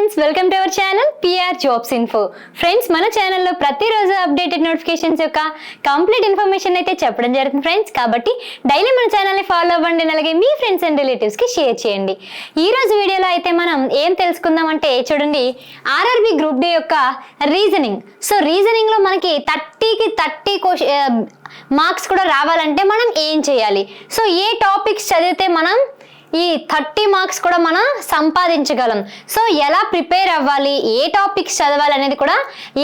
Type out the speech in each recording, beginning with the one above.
Friends, welcome to our channel PR jobs info. Friends, మన ఛానల్లో ప్రతిరోజు అప్డేటెడ్ నోటిఫికేషన్స్ యొక్క కంప్లీట్ ఇన్ఫర్మేషన్ అయితే చెప్పడం జరుగుతుంది ఫ్రెండ్స్. కాబట్టి డైలీ మన ఛానల్ని ఫాలో అవ్వండి, అలాగే మీ ఫ్రెండ్స్ అండ్ రిలేటివ్స్కి షేర్ చేయండి. ఈ రోజు వీడియోలో అయితే మనం ఏం తెలుసుకుందామంటే చూడండి, ఆర్ఆర్బి గ్రూప్ డి యొక్క రీజనింగ్. సో రీజనింగ్లో మనకి 30కి 30 మార్క్స్ కూడా రావాలంటే మనం ఏం చేయాలి, సో ఏ టాపిక్స్ చదివితే మనం ఈ 30 మార్క్స్ కూడా మనం సంపాదించగలం, సో ఎలా ప్రిపేర్ అవ్వాలి, ఏ టాపిక్స్ చదవాలి అనేది కూడా,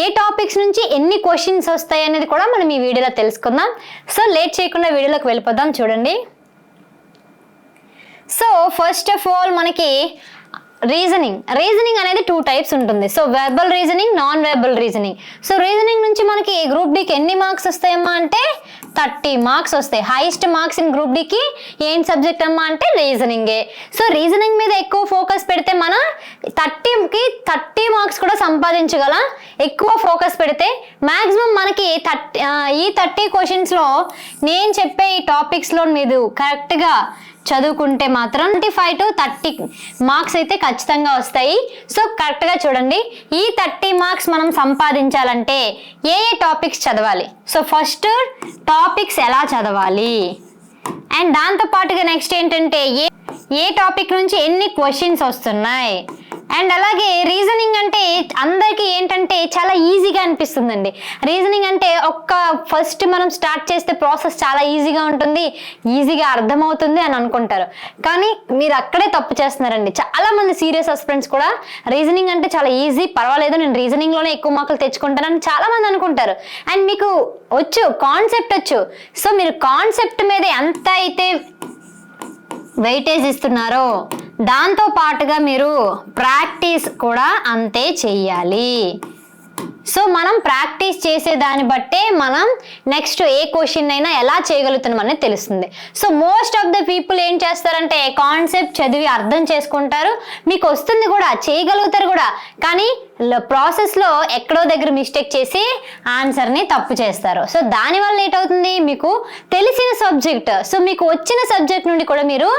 ఏ టాపిక్స్ నుంచి ఎన్ని క్వశ్చన్స్ వస్తాయి అనేది కూడా మనం ఈ వీడియోలో తెలుసుకుందాం. సో లేట్ చేయకుండా వీడియోలోకి వెళ్ళిపోదాం. చూడండి, సో ఫస్ట్ ఆఫ్ ఆల్ మనకి రీజనింగ్ అనేది 2 టైప్స్ ఉంటుంది. So verbal reasoning, non verbal reasoning. So reasoning నుంచి మనకి గ్రూప్ డికి ఎన్ని మార్క్స్ వస్తాయమ్మా అంటే 30 మార్క్స్ వస్తాయి. హైయెస్ట్ మార్క్స్ ఇన్ గ్రూప్ డికి ఏం సబ్జెక్ట్ అమ్మా అంటే రీజనింగే. సో రీజనింగ్ మీద ఎక్కువ ఫోకస్ పెడితే మనం 30కి 30 మార్క్స్ కూడా సంపాదించగలం. ఎక్కువ ఫోకస్ పెడితే మ్యాక్సిమం మనకి ఈ 30 క్వశ్చన్స్లో నేను చెప్పే ఈ టాపిక్స్లో మీరు కరెక్ట్గా చదువుకుంటే మాత్రం 25 to 30 మార్క్స్ అయితే ఖచ్చితంగా వస్తాయి. సో కరెక్ట్గా చూడండి, ఈ 30 మార్క్స్ మనం సంపాదించాలంటే ఏ టాపిక్స్ చదవాలి, సో ఫస్ట్ టాపిక్స్ ఎలా చదవాలి, అండ్ దాంతోపాటుగా నెక్స్ట్ ఏంటంటే ఏ టాపిక్ నుంచి ఎన్ని క్వశ్చన్స్ వస్తున్నాయి. అండ్ అలాగే రీజనింగ్ అంటే అందరికీ ఏంటంటే చాలా ఈజీగా అనిపిస్తుందండి. రీజనింగ్ అంటే ఫస్ట్ మనం స్టార్ట్ చేస్తే ప్రాసెస్ చాలా ఈజీగా ఉంటుంది, ఈజీగా అర్థమవుతుంది అని అనుకుంటారు. కానీ మీరు అక్కడే తప్పు చేస్తున్నారండి. చాలా మంది సీరియస్ ఆస్పిరెంట్స్ కూడా రీజనింగ్ అంటే చాలా ఈజీ, పర్వాలేదు, నేను రీజనింగ్లోనే ఎక్కువ మార్కులు తెచ్చుకుంటానని చాలా మంది అనుకుంటారు. అండ్ మీకు కాన్సెప్ట్ వచ్చు. సో మీరు కాన్సెప్ట్ మీద ఎంత అయితే వెయిటేజ్ ఇస్తున్నారో దాంతో పాటుగా మీరు ప్రాక్టీస్ కూడా అంతే చెయ్యాలి. సో మనం ప్రాక్టీస్ చేసే దాన్ని బట్టే మనం నెక్స్ట్ ఏ క్వశ్చన్ అయినా ఎలా చేయగలుగుతున్నాం అనేది తెలుస్తుంది. So most of the people ఏం చేస్తారంటే కాన్సెప్ట్ చదివి అర్థం చేసుకుంటారు, మీకు వస్తుంది కూడా, చేయగలుగుతారు కూడా, కానీ ప్రాసెస్లో ఎక్కడో దగ్గర మిస్టేక్ చేసి ఆన్సర్ని తప్పు చేస్తారు. సో దానివల్ల ఏంటవుతుంది, మీకు తెలిసిన సబ్జెక్ట్, సో మీకు వచ్చిన సబ్జెక్ట్ నుండి కూడా మీరు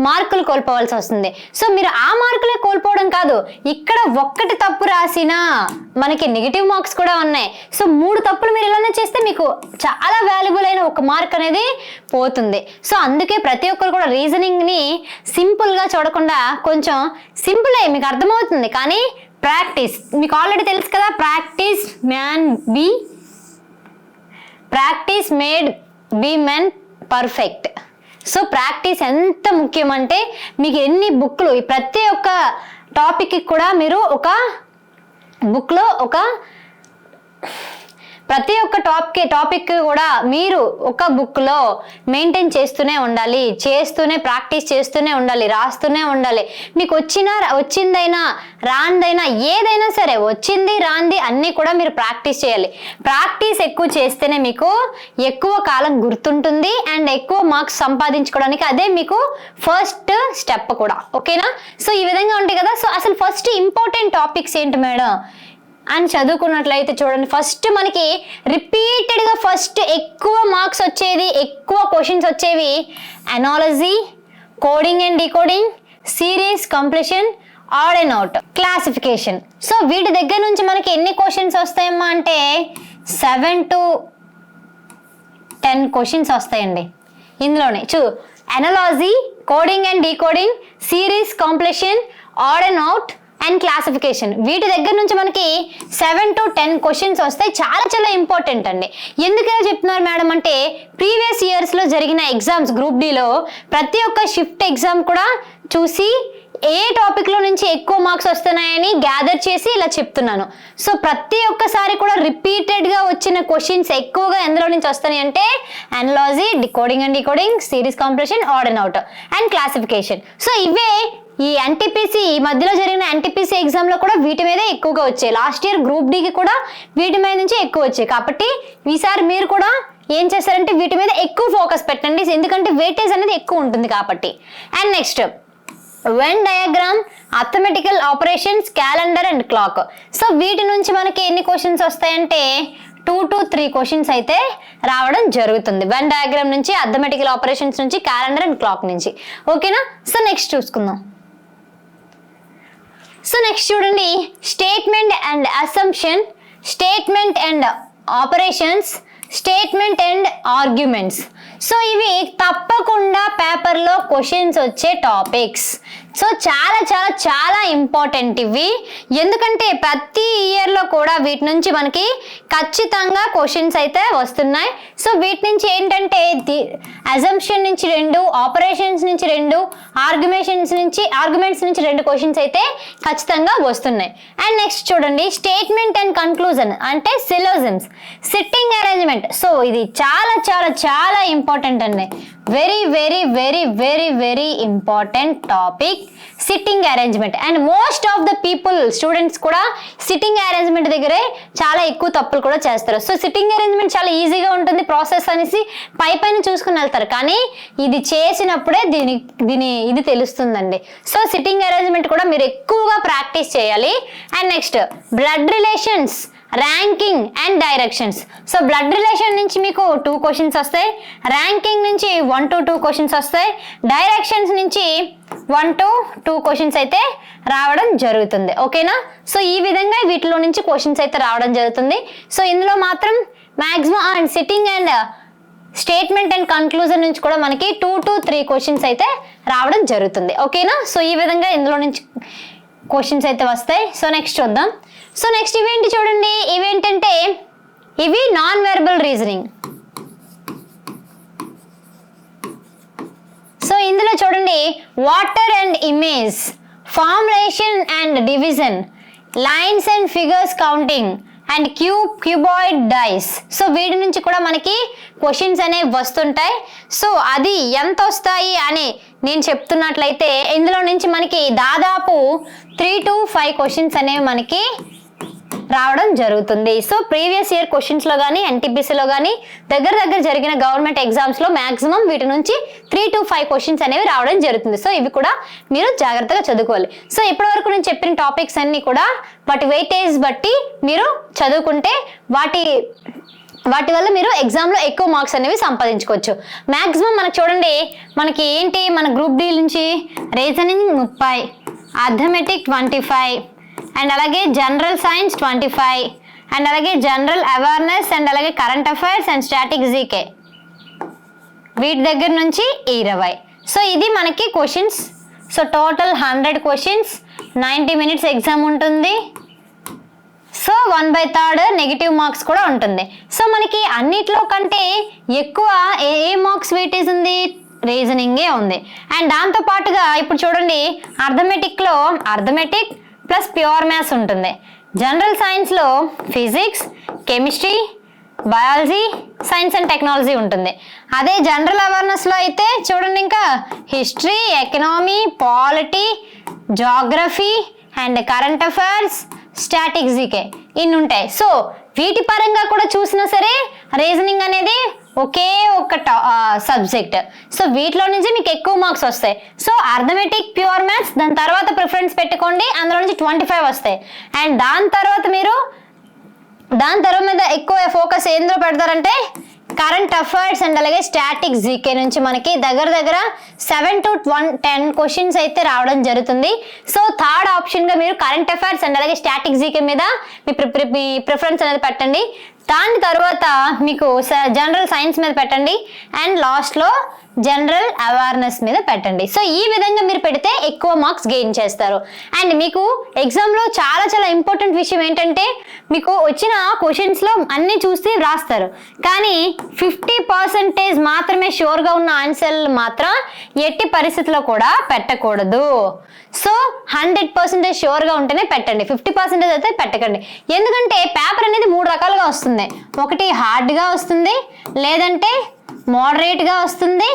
మార్కులు కోల్పోవాల్సి వస్తుంది. సో మీరు ఆ మార్కులే కోల్పోవడం కాదు, ఇక్కడ ఒక్కటి తప్పు రాసినా మనకి నెగిటివ్ మార్క్స్ కూడా ఉన్నాయి. సో 3 తప్పులు మీరు ఇలానే చేస్తే మీకు చాలా వాల్యుబుల్ అయిన 1 మార్క్ అనేది పోతుంది. సో అందుకే ప్రతి ఒక్కరు కూడా రీజనింగ్ని సింపుల్గా చూడకుండా కొంచెం సింపుల్ అయ్యి మీకు అర్థమవుతుంది, కానీ ప్రాక్టీస్ మీకు ఆల్రెడీ తెలుసు కదా, practice made be men perfect. So practice ఎంత ముఖ్యం అంటే మీకు ఎన్ని బుక్లు, ప్రతి ఒక్క టాపిక్కి కూడా మీరు ఒక బుక్లో ప్రతి ఒక్క టాపిక్ కూడా మీరు ఒక బుక్లో మెయింటైన్ చేస్తూనే ఉండాలి, ప్రాక్టీస్ చేస్తూనే ఉండాలి, రాస్తూనే ఉండాలి. మీకు వచ్చిందైనా రాందైనా ఏదైనా సరే, వచ్చింది రాంది అన్నీ కూడా మీరు ప్రాక్టీస్ చేయాలి. ప్రాక్టీస్ ఎక్కువ చేస్తేనే మీకు ఎక్కువ కాలం గుర్తుంటుంది అండ్ ఎక్కువ మార్క్స్ సంపాదించుకోవడానికి అదే మీకు ఫస్ట్ స్టెప్ కూడా. ఓకేనా? సో ఈ విధంగా ఉంటాయి కదా. సో అసలు ఫస్ట్ ఇంపార్టెంట్ టాపిక్స్ ఏంటి మేడం అని చదువుకున్నట్లయితే చూడండి, ఫస్ట్ మనకి రిపీటెడ్గా ఫస్ట్ ఎక్కువ మార్క్స్ వచ్చేది, ఎక్కువ క్వశ్చన్స్ వచ్చేవి analogy, coding and decoding, series completion, add and out, classification. So వీటి దగ్గర నుంచి మనకి ఎన్ని క్వశ్చన్స్ వస్తాయమ్మా అంటే 7 to 10 క్వశ్చన్స్ వస్తాయండి. ఇందులోనే analogy, coding and decoding, series completion, add and out and classification. వీటి దగ్గర నుంచి మనకి 7 to 10 క్వశ్చన్స్ వస్తాయి. చాలా చాలా ఇంపార్టెంట్ అండి. ఎందుకలా చెప్తున్నారు మేడం అంటే, ప్రీవియస్ ఇయర్స్లో జరిగిన ఎగ్జామ్స్ గ్రూప్ డిలో ప్రతి ఒక్క షిఫ్ట్ ఎగ్జామ్ కూడా చూసి ఏ టాపిక్లో నుంచి ఎక్కువ మార్క్స్ వస్తున్నాయని గ్యాదర్ చేసి ఇలా చెప్తున్నాను. సో ప్రతి ఒక్కసారి కూడా రిపీటెడ్గా వచ్చిన క్వశ్చన్స్ ఎక్కువగా ఎందులో నుంచి వస్తున్నాయి అంటే analogy, coding and decoding, series completion, add and out and classification. So ఇవే ఈ ఎన్టీపీసీ, ఈ మధ్యలో జరిగిన ఎన్టీపీసీ ఎగ్జామ్లో కూడా వీటి మీదే ఎక్కువగా వచ్చాయి. లాస్ట్ ఇయర్ గ్రూప్ డికి కూడా వీటి మీద నుంచి ఎక్కువ వచ్చాయి. కాబట్టి ఈసారి మీరు కూడా ఏం చేస్తారంటే వీటి మీద ఎక్కువ ఫోకస్ పెట్టండి, ఎందుకంటే వెయిటేజ్ అనేది ఎక్కువ ఉంటుంది కాబట్టి. And next Venn diagram, arithmetical operations, calendar and clock. So వీటి నుంచి మనకి ఎన్ని క్వశ్చన్స్ వస్తాయంటే 2 to 3 క్వశ్చన్స్ అయితే రావడం జరుగుతుంది. వెన్ డయాగ్రామ్ నుంచి, అథమెటికల్ ఆపరేషన్స్ నుంచి, క్యాలెండర్ అండ్ క్లాక్ నుంచి. ఓకేనా? సో నెక్స్ట్ చూసుకుందాం. సో నెక్స్ట్ చూడండి, statement and assumption, statement and operations, statement and arguments. So ఇవి తప్పకుండా పేపర్లో క్వశ్చన్స్ వచ్చే టాపిక్స్. సో చాలా చాలా చాలా ఇంపార్టెంట్ ఇవి, ఎందుకంటే ప్రతి ఇయర్లో కూడా వీటి నుంచి మనకి ఖచ్చితంగా క్వశ్చన్స్ అయితే వస్తున్నాయి. సో వీటి నుంచి ఏంటంటే అజంప్షన్ నుంచి 2, ఆపరేషన్స్ నుంచి 2, ఆర్గ్యుమెంట్స్ నుంచి 2 క్వశ్చన్స్ అయితే ఖచ్చితంగా వస్తున్నాయి. అండ్ నెక్స్ట్ చూడండి, స్టేట్మెంట్ అండ్ కన్క్లూజన్ అంటే సిలోజిమ్స్, సిట్టింగ్ అరేంజ్మెంట్. సో ఇది చాలా చాలా చాలా ఇంపార్టెంట్ అండి, very very very very very important topic sitting arrangement. And most of the people students కూడా సిట్టింగ్ అరేంజ్మెంట్ దగ్గరే చాలా ఎక్కువ తప్పులు కూడా చేస్తారు. సో సిట్టింగ్ అరేంజ్మెంట్ చాలా ఈజీగా ఉంటుంది ప్రాసెస్ అనేసి పైన చూసుకుని వెళ్తారు, కానీ ఇది చేసినప్పుడే ఇది తెలుస్తుందండి. సో సిట్టింగ్ అరేంజ్మెంట్ కూడా మీరు ఎక్కువగా ప్రాక్టీస్ చేయాలి. And next blood relations, ranking and directions. So blood relation నుంచి మీకు 2 క్వశ్చన్స్ వస్తాయి, ర్యాంకింగ్ నుంచి 1 to 2 క్వశ్చన్స్ వస్తాయి, డైరెక్షన్స్ నుంచి 1 to 2 క్వశ్చన్స్ అయితే రావడం జరుగుతుంది. ఓకేనా? సో ఈ విధంగా వీటిలో నుంచి క్వశ్చన్స్ అయితే రావడం జరుగుతుంది. సో ఇందులో మాత్రం maximum and sitting and statement and conclusion నుంచి కూడా మనకి 2 to 3 క్వశ్చన్స్ అయితే రావడం జరుగుతుంది. ఓకేనా? సో ఈ విధంగా ఇందులో నుంచి క్వశ్చన్స్ అయితే వస్తాయి. సో నెక్స్ట్ చూద్దాం. సో నెక్స్ట్ ఇవేంటి చూడండి, ఇవేంటంటే ఇవి నాన్ వెర్బల్ రీజనింగ్. సో ఇందులో చూడండి, water and image, formulation and division, lines and figures counting and cuboid dice. So వీటి నుంచి కూడా మనకి క్వశ్చన్స్ అనేవి వస్తుంటాయి. సో అది ఎంత వస్తాయి అని నేను చెప్తున్నట్లయితే ఇందులో నుంచి మనకి దాదాపు 3 to 5 క్వశ్చన్స్ అనేవి మనకి రావడం జరుగుతుంది. సో ప్రీవియస్ ఇయర్ క్వశ్చన్స్లో కానీ ఎన్టీపీసీలో కానీ దగ్గర జరిగిన గవర్నమెంట్ ఎగ్జామ్స్లో మ్యాక్సిమం వీటి నుంచి 3 to 5 క్వశ్చన్స్ అనేవి రావడం జరుగుతుంది. సో ఇవి కూడా మీరు జాగ్రత్తగా చదువుకోవాలి. సో ఇప్పటివరకు నేను చెప్పిన టాపిక్స్ అన్ని కూడా వాటి వెయిటేజ్ బట్టి మీరు చదువుకుంటే వాటి వల్ల మీరు ఎగ్జామ్లో ఎక్కువ మార్క్స్ అనేవి సంపాదించుకోవచ్చు. మ్యాక్సిమం మనకు చూడండి, మనకి ఏంటి, మన గ్రూప్ డి నుంచి రీజనింగ్ 30, అర్థమెటిక్ 25, అండ్ అలాగే జనరల్ సైన్స్ 25, అండ్ అలాగే జనరల్ అవేర్నెస్, అండ్ అలాగే current affairs and static GK వీటి దగ్గర నుంచి 20. సో ఇది మనకి questions. So total 100 questions, 90 minutes exam ఉంటుంది. సో 1/3 నెగిటివ్ మార్క్స్ కూడా ఉంటుంది. సో మనకి అన్నిట్లో కంటే ఎక్కువ ఏ మార్క్స్ వెయిటేజ్ ఉంది, రీజనింగే ఉంది. అండ్ దాంతో పాటుగా ఇప్పుడు చూడండి, అర్థమెటిక్లో అర్థమెటిక్ ప్లస్ ప్యూర్ మ్యాథ్స్ ఉంటుంది, జనరల్ సైన్స్లో physics, chemistry, biology, science and technology ఉంటుంది. అదే జనరల్ అవేర్నెస్లో అయితే చూడండి, ఇంకా history, economy, polity, geography and current affairs, static GK ఇన్ని ఉంటాయి. సో వీటి పరంగా కూడా చూసినా సరే రీజనింగ్ అనేది ఒకే ఒక సబ్జెక్ట్. సో వీటిలో నుంచి మీకు ఎక్కువ మార్క్స్ వస్తాయి. సో అర్థమెటిక్, ప్యూర్ మ్యాథ్స్ దాని తర్వాత ప్రిఫరెన్స్ పెట్టుకోండి, అందులో నుంచి 25 వస్తాయి. అండ్ దాని తర్వాత మీద ఎక్కువ ఫోకస్ ఎందులో పెడతారంటే కరెంట్ అఫైర్స్ అండ్ అలాగే స్టాటిక్ జీకే నుంచి మనకి దగ్గర 7 to 10 క్వశ్చన్స్ అయితే రావడం జరుగుతుంది. సో థర్డ్ ఆప్షన్గా మీరు కరెంట్ అఫైర్స్ అండ్ అలాగే స్టాటిక్ జీకే మీద మీ ప్రిఫరెన్స్ అనేది పెట్టండి. దాని తర్వాత మీకు జనరల్ సైన్స్ మీద పెట్టండి, అండ్ లాస్ట్లో జనరల్ అవేర్నెస్ మీద పెట్టండి. సో ఈ విధంగా మీరు పెడితే ఎక్కువ మార్క్స్ గెయిన్ చేస్తారు. అండ్ మీకు ఎగ్జామ్లో చాలా చాలా ఇంపార్టెంట్ విషయం ఏంటంటే, మీకు వచ్చిన క్వశ్చన్స్లో అన్నీ చూసి రాస్తారు, కానీ 50% మాత్రమే షూర్గా ఉన్న ఆన్సర్లు మాత్రం ఎట్టి పరిస్థితిలో కూడా పెట్టకూడదు. సో 100% షూర్గా ఉంటేనే పెట్టండి, 50% అయితే పెట్టకండి. ఎందుకంటే పేపర్ అనేది 3 రకాలుగా వస్తుంది. ఒకటి హార్డ్గా వస్తుంది, లేదంటే మోడరేట్గా వస్తుంది,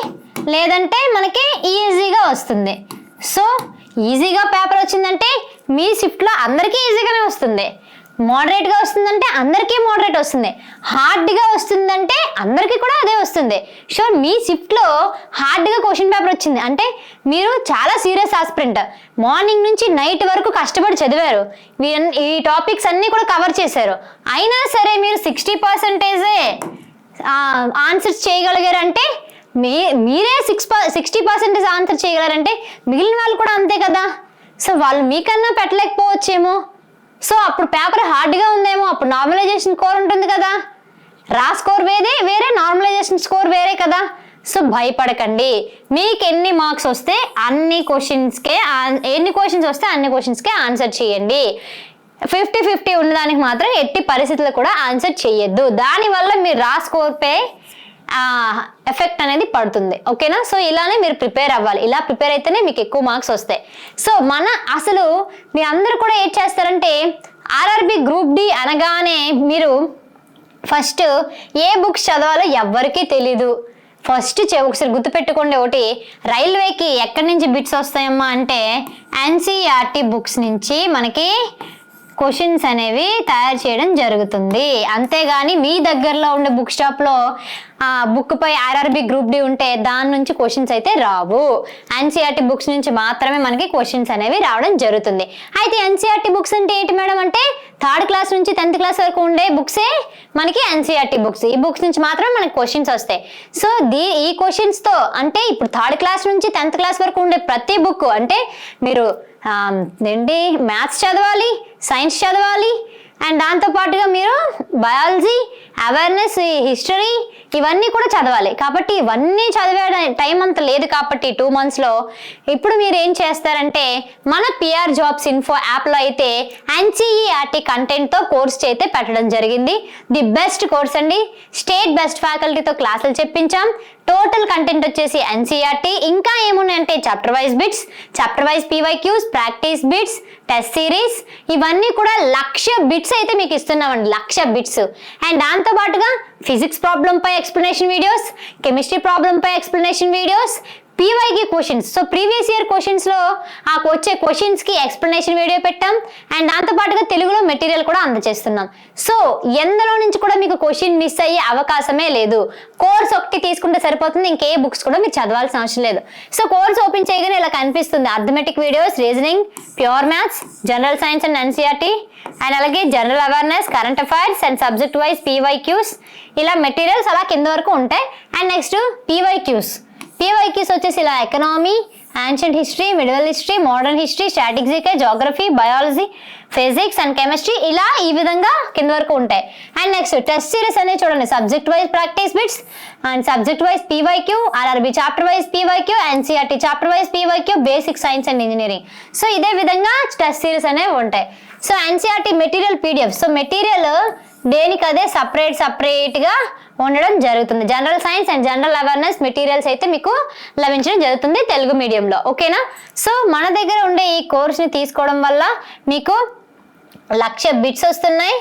లేదంటే మనకి ఈజీగా వస్తుంది. సో ఈజీగా పేపర్ వచ్చిందంటే మీ షిఫ్ట్లో అందరికీ ఈజీగానే వస్తుంది, మోడరేట్గా వస్తుందంటే అందరికీ మోడరేట్ వస్తుంది, హార్డ్గా వస్తుందంటే అందరికీ కూడా అదే వస్తుంది. సో మీ షిఫ్ట్లో హార్డ్గా క్వశ్చన్ పేపర్ వచ్చింది అంటే మీరు చాలా సీరియస్ ఆస్పిరెంట్, మార్నింగ్ నుంచి నైట్ వరకు కష్టపడి చదివారు, ఈ టాపిక్స్ అన్నీ కూడా కవర్ చేశారు, అయినా సరే మీరు 60% ఆన్సర్స్ చేయగలిగారంటే మీరే 60% ఆన్సర్ చేయగలరంటే మిగిలిన వాళ్ళు కూడా అంతే కదా. సో వాళ్ళు మీకన్నా పెట్టలేకపోవచ్చేమో. సో అప్పుడు పేపర్ హార్డ్గా ఉందేమో, అప్పుడు నార్మలైజేషన్ స్కోర్ ఉంటుంది కదా, రా స్కోర్ వేరే నార్మలైజేషన్ స్కోర్ వేరే కదా. సో భయపడకండి, మీకు ఎన్ని మార్క్స్ వస్తే అన్ని క్వశ్చన్స్కే, ఎన్ని క్వశ్చన్స్ వస్తే అన్ని క్వశ్చన్స్కే ఆన్సర్ చేయండి. 50-50 ఉన్నదానికి మాత్రం ఎట్టి పరిస్థితుల్లో కూడా ఆన్సర్ చేయొద్దు. దానివల్ల మీరు రా స్కోర్పై ఎఫెక్ట్ అనేది పడుతుంది. ఓకేనా? సో ఇలానే మీరు ప్రిపేర్ అవ్వాలి. ఇలా ప్రిపేర్ అయితేనే మీకు ఎక్కువ మార్క్స్ వస్తాయి. సో అసలు మీ అందరూ కూడా ఏం చేస్తారంటే, ఆర్ఆర్బి గ్రూప్ డి అనగానే మీరు ఫస్ట్ ఏ బుక్స్ చదవాలో ఎవ్వరికీ తెలీదు. ఫస్ట్ ఒకసారి గుర్తుపెట్టుకోండి, ఒకటి రైల్వేకి ఎక్కడి నుంచి బిట్స్ వస్తాయమ్మా అంటే ఎన్సీఆర్టీ బుక్స్ నుంచి మనకి క్వశ్చన్స్ అనేవి తయారు చేయడం జరుగుతుంది. అంతేగాని మీ దగ్గరలో ఉండే బుక్ షాప్లో బుక్ పై ఆర్ఆర్బి గ్రూప్ డి ఉంటే దాని నుంచి క్వశ్చన్స్ అయితే రావు. ఎన్సీఆర్టీ బుక్స్ నుంచి మాత్రమే మనకి క్వశ్చన్స్ అనేవి రావడం జరుగుతుంది. అయితే ఎన్సీఆర్టీ బుక్స్ అంటే ఏంటి మేడం అంటే 3rd క్లాస్ నుంచి 10th క్లాస్ వరకు ఉండే బుక్సే మనకి ఎన్సీఆర్టీ బుక్స్. ఈ బుక్స్ నుంచి మాత్రమే మనకి క్వశ్చన్స్ వస్తాయి. సో ఈ క్వశ్చన్స్ తో అంటే ఇప్పుడు 3rd క్లాస్ నుంచి 10th క్లాస్ వరకు ఉండే ప్రతి బుక్ అంటే మీరు ఏంటి మ్యాథ్స్ చదవాలి, సైన్స్ చదవాలి, అండ్ దాంతోపాటుగా మీరు బయాలజీ, అవేర్నెస్, హిస్టరీ ఇవన్నీ కూడా చదవాలి. కాబట్టి ఇవన్నీ చదివే టైం అంత లేదు. కాబట్టి 2 monthsలో ఇప్పుడు మీరు ఏం చేస్తారంటే మన పిఆర్ జాబ్స్ ఇన్ఫో యాప్లో అయితే ఎన్సీఈఆర్టీ కంటెంట్తో కోర్స్ అయితే పెట్టడం జరిగింది. ది బెస్ట్ కోర్స్ అండి. స్టేట్ బెస్ట్ ఫ్యాకల్టీతో క్లాసులు చెప్పించాం. టోటల్ కంటెంట్ వచ్చేసి ఎన్సీఆర్టీ. ఇంకా ఏమున్నాయంటే chapter wise bits, chapter wise PYQs, practice bits, test series, ఇవన్నీ కూడా 1,00,000 బిట్స్ అయితే మీకు ఇస్తున్నామండి. 1,00,000 బిట్స్. అండ్ దాంతో పాటుగా ఫిజిక్స్ ప్రాబ్లం పై ఎక్స్ప్లెనేషన్ వీడియోస్, కెమిస్ట్రీ ప్రాబ్లం పై ఎక్స్ప్లెనేషన్ వీడియోస్, పీవైకి క్వశ్చన్స్. సో ప్రీవియస్ ఇయర్ క్వశ్చన్స్లో వచ్చే క్వశ్చన్స్కి ఎక్స్ప్లెనేషన్ వీడియో పెట్టాం. అండ్ దాంతోపాటుగా తెలుగులో మెటీరియల్ కూడా అందజేస్తున్నాం. సో ఎందులో నుంచి కూడా మీకు క్వశ్చన్ మిస్ అయ్యే అవకాశమే లేదు. కోర్స్ ఒకటి తీసుకుంటే సరిపోతుంది, ఇంకే బుక్స్ కూడా మీరు చదవాల్సిన అవసరం లేదు. సో కోర్స్ ఓపెన్ చేయగానే ఇలా కనిపిస్తుంది. Arithmetic videos, reasoning, pure maths, general science and NCERT, and అలాగే general awareness, current affairs and subject wise PYQs, ఇలా మెటీరియల్స్ అలా కింద వరకు ఉంటాయి. అండ్ నెక్స్ట్ పీవైక్యూస్ వచ్చేసి ఇలా economy, ancient history, medieval history, modern history, static GK, geography, biology, physics and chemistry, ఇలా ఈ విధంగా కింద వరకు ఉంటాయి. అండ్ నెక్స్ట్ టెస్ట్ సిరీస్ అనేది చూడండి. Subject wise practice bits and subject wise PYQ, RRB chapter wise PYQ, NCERT chapter wise PYQ, basic science and engineering. So ఇదే విధంగా టెస్ట్ సిరీస్ అనేవి ఉంటాయి. So NCERT material PDF. So material దేనికదే సపరేట్గా ఉండడం జరుగుతుంది. General science and general awareness materials అయితే మీకు లభించడం జరుగుతుంది తెలుగు మీడియంలో. ఓకేనా? సో మన దగ్గర ఉండే ఈ కోర్స్ని తీసుకోవడం వల్ల మీకు 1,00,000 బిట్స్ వస్తున్నాయి.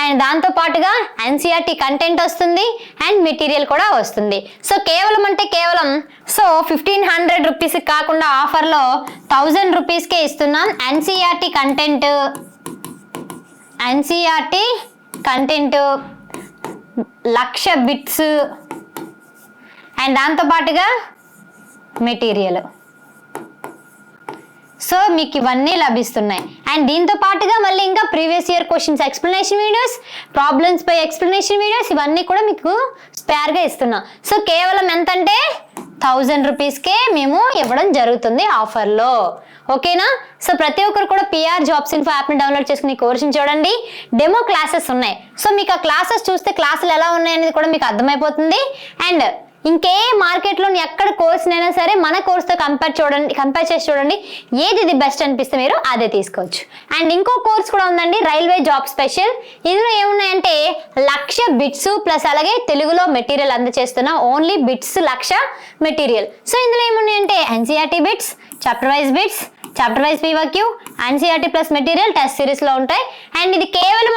అండ్ దాంతో పాటుగా ఎన్సీఆర్టీ కంటెంట్ వస్తుంది అండ్ మెటీరియల్ కూడా వస్తుంది. సో కేవలం 1,500 రూపీస్ కాకుండా ఆఫర్లో 1,000 రూపీస్కే ఇస్తున్నాం. ఎన్సీఆర్టీ కంటెంట్ 1,00,000 బిట్స్ అండ్ దాంతోపాటుగా మెటీరియల్. సో మీకు ఇవన్నీ లభిస్తున్నాయి. అండ్ దీంతో పాటుగా మళ్ళీ ఇంకా previous year questions explanation videos, problems పై ఎక్స్ప్లెనేషన్ వీడియోస్, ఇవన్నీ కూడా మీకు స్పేర్గా ఇస్తున్నాం. సో కేవలం ఎంతంటే 1,000 రూపీస్కే మేము ఇవ్వడం జరుగుతుంది ఆఫర్లో. ఓకేనా? సో ప్రతి ఒక్కరు కూడా పిఆర్ జాబ్స్ ఇన్ఫో యాప్ని డౌన్లోడ్ చేసుకుని కోర్సుని చూడండి. డెమో క్లాసెస్ ఉన్నాయి. సో మీకు ఆ క్లాసెస్ చూస్తే క్లాసులు ఎలా ఉన్నాయనేది కూడా మీకు అర్థమైపోతుంది. అండ్ ఇంకే మార్కెట్లో ఎక్కడ కోర్సునైనా సరే మన కోర్సుతో కంపేర్ చేసి చూడండి. ఏది ఇది బెస్ట్ అనిపిస్తే మీరు అదే తీసుకోవచ్చు. అండ్ ఇంకో కోర్స్ కూడా ఉందండి, రైల్వే జాబ్ స్పెషల్. ఇందులో ఏమున్నాయంటే 1,00,000 బిట్స్ ప్లస్ అలాగే తెలుగులో మెటీరియల్ అందజేస్తున్నాం. Only bits 1,00,000 material. సో ఇందులో ఏమున్నాయంటే NCERT bits, chapter wise bits, chapter wise PYQ, NCERT plus material test సిరీస్లో ఉంటాయి. అండ్ ఇది కేవలం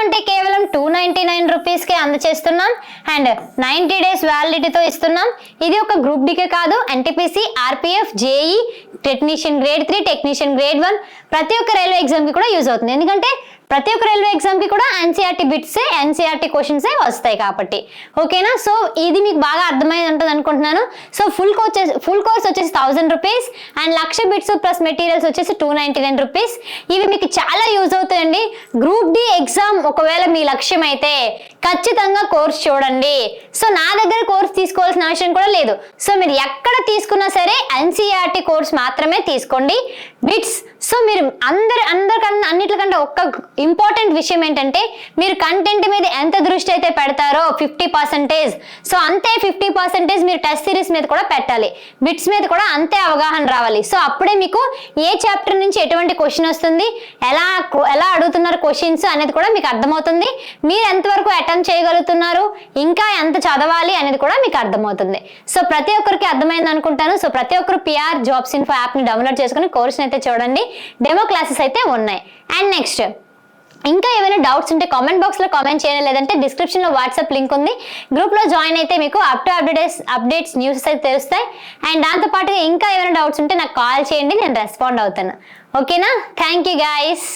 299 రూపీస్కే అందజేస్తున్నాం. అండ్ 90 days వ్యాలిడిటీతో ఇస్తున్నాం. ఇది ఒక గ్రూప్ డీకే కాదు, NTPC, RPF, JEE, technician grade 3, technician grade 1 ప్రతి ఒక్క రైల్వే ఎగ్జామ్కి కూడా యూజ్ అవుతుంది. ఎందుకంటే ప్రతి ఒక్క రైల్వే ఎగ్జామ్కి కూడా ఎన్సీఆర్టీ బిట్సే, ఎన్సీఆర్టీ క్వశ్చన్సే వస్తాయి కాబట్టి. ఓకేనా? సో ఇది మీకు బాగా అర్థమైంది ఉంటుంది అనుకుంటున్నాను. సో ఫుల్ కోర్స్ వచ్చేసి 1,000 rupees and 1,00,000 bits plus materials వచ్చేసి 299 రూపీస్. ఇవి మీకు చాలా యూజ్ అవుతాయండి. గ్రూప్ డి ఎగ్జామ్ ఒకవేళ మీ లక్ష్యం అయితే ఖచ్చితంగా కోర్స్ చూడండి. సో నా దగ్గర కోర్స్ తీసుకోవాల్సిన అవసరం కూడా లేదు. సో మీరు ఎక్కడ తీసుకున్నా సరే ఎన్సీఆర్టీ కోర్స్ మాత్రమే తీసుకోండి. బిట్స్, సో మీరు అందరికన్నా అన్నిటికంటే ఒక్క ఇంపార్టెంట్ విషయం ఏంటంటే మీరు కంటెంట్ మీద ఎంత దృష్టి అయితే పెడతారో 50%, సో అంతే 50% మీరు టెస్ట్ సిరీస్ మీద కూడా పెట్టాలి. బిట్స్ మీద కూడా అంతే అవగాహన రావాలి. సో అప్పుడే మీకు ఏ చాప్టర్ నుంచి ఎటువంటి క్వశ్చన్ వస్తుంది, ఎలా అడుగుతున్నారు క్వశ్చన్స్ అనేది కూడా మీకు అర్థమవుతుంది. మీరు ఎంతవరకు అటెంప్ట్ చేయగలుగుతున్నారు, ఇంకా ఎంత చదవాలి అనేది కూడా మీకు అర్థమవుతుంది. సో ప్రతి ఒక్కరికి అర్థమైంది అనుకుంటాను. సో ప్రతి ఒక్కరు పిఆర్ జాబ్స్ ఇన్ఫో యాప్ని డౌన్లోడ్ చేసుకుని కోర్స్ని అయితే చూడండి. డెమో క్లాసెస్ అయితే ఉన్నాయి. అండ్ నెక్స్ట్ ఇంకా ఏమైనా డౌట్స్ ఉంటే కామెంట్ బాక్స్లో కామెంట్ చేయండి, లేదంటే డిస్క్రిప్షన్లో వాట్సాప్ లింక్ ఉంది. గ్రూప్లో జాయిన్ అయితే మీకు అప్డేట్స్ న్యూస్ అయితే తెలుస్తాయి. అండ్ దాంతోపాటుగా ఇంకా ఏమైనా డౌట్స్ ఉంటే నాకు కాల్ చేయండి, నేను రెస్పాండ్ అవుతాను. ఓకేనా? Thank you guys.